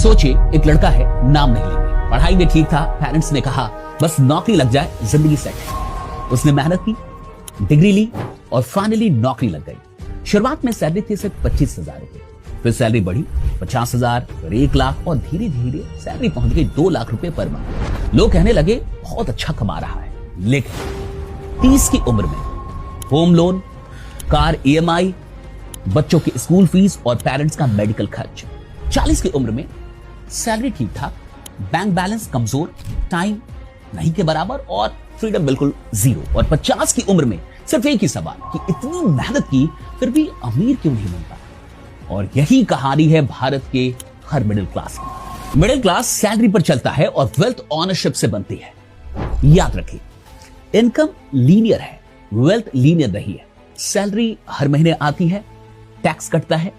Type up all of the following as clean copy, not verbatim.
सोचिए, एक लड़का है, नाम नहीं लेंगे, पढ़ाई में ठीक था, पेरेंट्स ने कहा बस नौकरी लग जाए, जिंदगी सेट है। उसने मेहनत की, डिग्री ली और फाइनली नौकरी लग गई। शुरुआत में सैलरी थी सिर्फ 25,000 रुपए, फिर सैलरी बढ़ी 50,000, फिर 1 लाख और धीरे धीरे सैलरी पहुंच गई 2 लाख रुपए पर मंथ। लोग कहने लगे बहुत अच्छा कमा रहा है। लेकिन 30 की उम्र में होम लोन, कार EMI, बच्चों की स्कूल फीस और पेरेंट्स का मेडिकल खर्च। 40 की उम्र में सैलरी ठीक ठाक, बैंक बैलेंस कमजोर, टाइम नहीं के बराबर और फ्रीडम बिल्कुल जीरो। और 50 की उम्र में सिर्फ एक ही सवाल कि इतनी मेहनत की फिर भी अमीर क्यों नहीं बनता। और यही कहानी है भारत के हर मिडिल क्लास की। मिडिल क्लास सैलरी पर चलता है और वेल्थ ओनरशिप से बनती है। याद रखिए, इनकम लीनियर है, वेल्थ लीनियर नहीं है। सैलरी हर महीने आती है, टैक्स कटता है,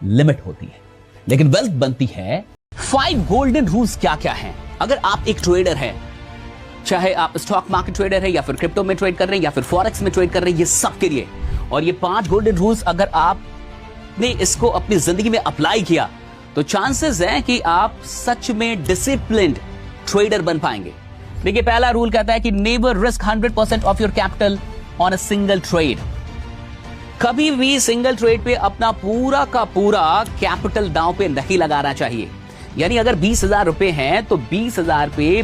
लिमिट होती है, लेकिन वेल्थ बनती है। 5 गोल्डन रूल्स क्या क्या हैं? अगर आप एक ट्रेडर हैं, चाहे आप स्टॉक मार्केट ट्रेडर है या फिर क्रिप्टो में ट्रेड कर रहे हैं या फिर फॉरेक्स में ट्रेड कर रहे हैं, ये सबके लिए। और ये 5 गोल्डन रूल्स अगर आपने इसको अपनी जिंदगी में अप्लाई किया तो चांसेस हैं कि आप सच में डिसिप्लिन्ड ट्रेडर बन पाएंगे। देखिए, पहला रूल कहता है कि never risk 100% of your capital on a single trade. कभी भी सिंगल ट्रेड पे अपना पूरा का पूरा कैपिटल दांव पे नहीं लगाना चाहिए। यानी अगर 20,000 रुपए हैं तो 20,000 पे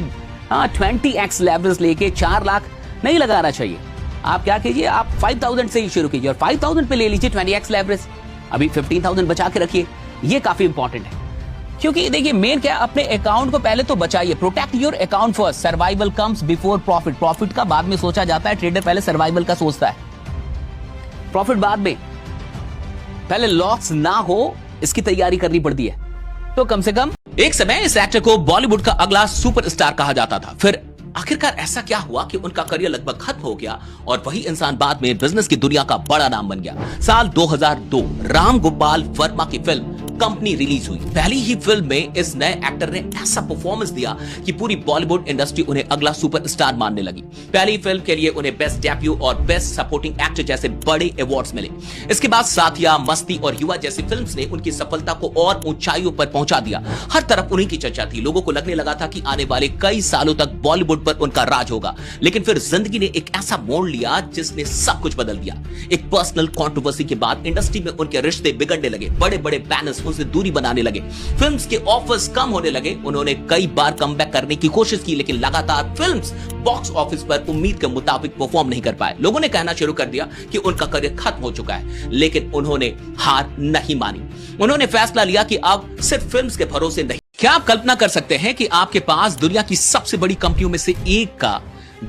20x लेवरेज लेके 4 लाख नहीं लगाना चाहिए। आप क्या कीजिए, आप 5,000 से ही शुरू कीजिए और 5,000 पे ले लीजिए 20x लेवरेज। अभी 15,000 बचा के रखिए। ये काफी इंपॉर्टेंट है, क्योंकि देखिए मेन क्या, अपने अकाउंट को पहले तो बचाइए। Protect your account first, survival comes before profit. Profit का बाद में सोचा जाता है, ट्रेडर पहले सर्वाइवल का सोचता है, प्रॉफिट बाद में। पहले लॉस ना हो इसकी तैयारी करनी पड़ती है। तो कम से कम एक समय इस एक्टर को बॉलीवुड का अगला सुपरस्टार कहा जाता था। फिर आखिरकार ऐसा क्या हुआ कि उनका करियर लगभग खत्म हो गया और वही इंसान बाद में बिजनेस की दुनिया का बड़ा नाम बन गया। साल 2002 राम गोपाल वर्मा की फिल्म कंपनी रिलीज हुई। पहली ही फिल्म में इस नए एक्टर ने ऐसा परफॉर्मेंस दिया कि पूरी बॉलीवुड इंडस्ट्री उन्हें अगला सुपरस्टार मानने लगी। पहली फिल्म के लिए उन्हें बेस्ट डेब्यू और बेस्ट सपोर्टिंग एक्टर जैसे बड़े अवार्ड्स मिले। इसके बाद साथिया, मस्ती और युवा जैसी फिल्म्स ने उनकी सफलता को और ऊंचाइयों पर पहुंचा दिया। हर तरफ उन्हीं की चर्चा थी। लोगों को लगने लगा था कि आने वाले कई सालों तक बॉलीवुड पर उनका राज होगा। लेकिन फिर जिंदगी ने एक ऐसा मोड़ लिया जिसने सब कुछ बदल दिया। एक पर्सनल कंट्रोवर्सी के बाद इंडस्ट्री में उनके रिश्ते बिगड़ने लगे। बड़े बड़े बैनर्स उनसे दूरी बनाने लगे, फिल्म्स के ऑफर्स कम होने लगे। उन्होंने कई बार कमबैक करने की कोशिश की, लेकिन लगातार फिल्म्स बॉक्स ऑफिस पर उम्मीद के मुताबिक परफॉर्म नहीं कर पाए। लोगों ने कहना शुरू कर दिया कि उनका करियर खत्म हो चुका है, लेकिन उन्होंने हार नहीं मानी। उन्होंने फैसला लिया कि अब सिर्फ फिल्म्स के भरोसे नहीं। क्या आप कल्पना कर सकते हैं कि आपके पास दुनिया की सबसे बड़ी कंपनियों में से एक का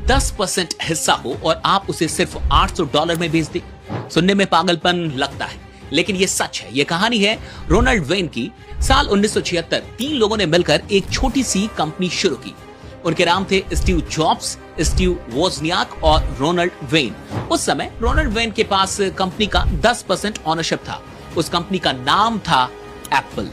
10% हिस्सा हो और आप उसे सिर्फ $800 में बेच दें? सुनने में पागलपन लगता है, लेकिन ये सच है। ये कहानी है रोनाल्ड वेन की। साल 1976 3 लोगों ने मिलकर एक छोटी सी कंपनी शुरू की। उनके नाम थे स्टीव जॉब्स, स्टीव वोजनियाक और रोनाल्ड वेन। उस समय रोनाल्ड वेन के पास कंपनी का 10% ओनरशिप था। उस कंपनी का नाम था एप्पल।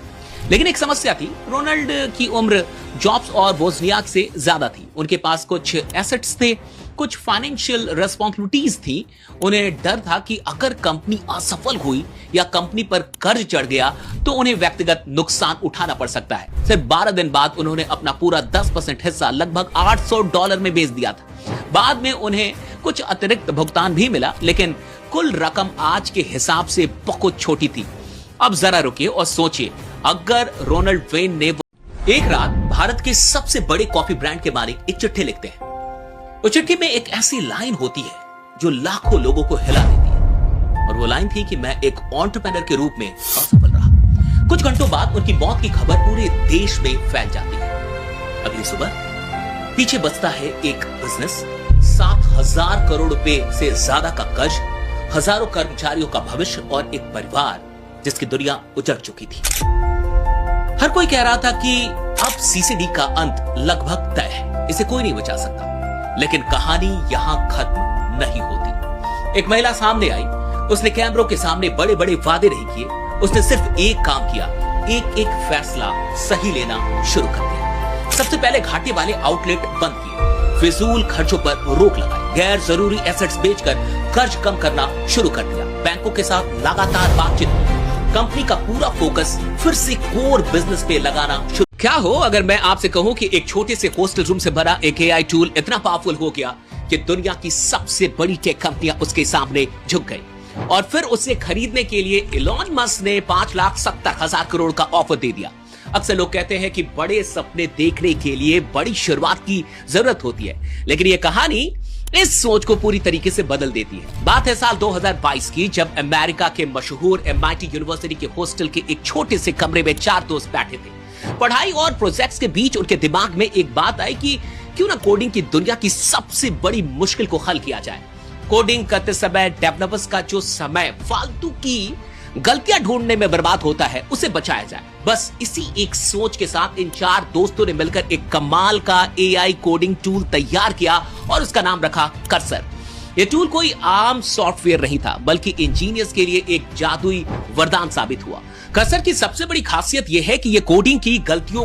लेकिन एक समस्या थी, रोनाल्ड की उम्र जॉब्स और वोजनियाक से ज्यादा थी। उनके पास कुछ एसेट्स थे, कुछ फाइनेंशियल रिस्पांसिबिलिटीज थी। उन्हें डर था कि अगर कंपनी असफल हुई या कंपनी पर कर्ज चढ़ गया तो उन्हें व्यक्तिगत नुकसान उठाना पड़ सकता है। सिर्फ 12 दिन बाद उन्होंने अपना पूरा 10% हिस्सा लगभग $800 में बेच दिया था। बाद में उन्हें कुछ अतिरिक्त भुगतान भी मिला, लेकिन कुल रकम आज के हिसाब से बहुत छोटी थी। अब जरा रुकिए और सोचिए, अगर रोनाल्ड वेन ने एक रात भारत के सबसे बड़े कॉफी ब्रांड के मालिक एक चिट्ठी लिखते हैं। उस चिट्ठी में एक ऐसी लाइन होती है जो लाखों लोगों को हिला देती है, और वो लाइन थी कि मैं एक एंटरप्रेन्योर के रूप में असफल रहा। कुछ घंटों बाद उनकी मौत की खबर पूरे देश में फैल जाती है। अगली सुबह पीछे बचता है एक बिजनेस, 7,000 करोड़ रुपए से ज्यादा का कर्ज, हजारों कर्मचारियों का भविष्य और एक परिवार जिसकी दुनिया उजड़ चुकी थी। हर कोई कह रहा था कि अब सीसीडी का अंत लगभग तय है, इसे कोई नहीं बचा सकता। लेकिन कहानी यहां खत्म नहीं होती। एक महिला सामने आई। उसने कैमरों के सामने बड़े बड़े वादे नहीं किए। उसने सिर्फ एक काम किया, एक एक फैसला सही लेना शुरू कर दिया। सबसे पहले घाटे वाले आउटलेट बंद किए, फिजूल खर्चों पर रोक लगाई, गैर जरूरी एसेट्स बेचकर कर्ज कम करना शुरू कर दिया। बैंकों के साथ लगातार बातचीत। कंपनी का पूरा फोकस फिर से कोर बिजनेस पे लगाना शुरू। क्या हो अगर मैं आपसे कहूं कि एक छोटे से होस्टल रूम से भरा एक एआई टूल इतना पावरफुल हो गया कि दुनिया की सबसे बड़ी टेक कंपनियां उसके सामने झुक गई और फिर उसे खरीदने के लिए इलॉन मस्क ने 5,70,000 करोड़ का ऑफर दे दिया। अक्सर लोग कहते हैं कि बड़े सपने देखने के लिए बड़ी शुरुआत की जरूरत होती है, लेकिन यह कहानी इस सोच को पूरी तरीके से बदल देती है। बात है साल 2022 की, जब अमेरिका के मशहूर MIT यूनिवर्सिटी के हॉस्टल के एक छोटे से कमरे में 4 दोस्त बैठे थे। पढ़ाई और प्रोजेक्ट्स के बीच उनके दिमाग में एक बात आई कि क्यों ना कोडिंग की दुनिया की सबसे बड़ी मुश्किल को हल किया जाए। कोडिंग करते समय डेवलपर्स का जो समय फालतू की गलतियां ढूंढने में बर्बाद होता है उसे बचाया जाए। बस इसी एक सोच के साथ इन 4 दोस्तों ने मिलकर एक कमाल का AI कोडिंग टूल तैयार किया और उसका नाम रखा कर्सर। यह टूल कोई आम सॉफ्टवेयर नहीं था, बल्कि इंजीनियर्स के लिए एक जादुई वरदान साबित हुआ। कर्सर की सबसे बड़ी खासियत यह है कि यह कोडिंग की गलतियों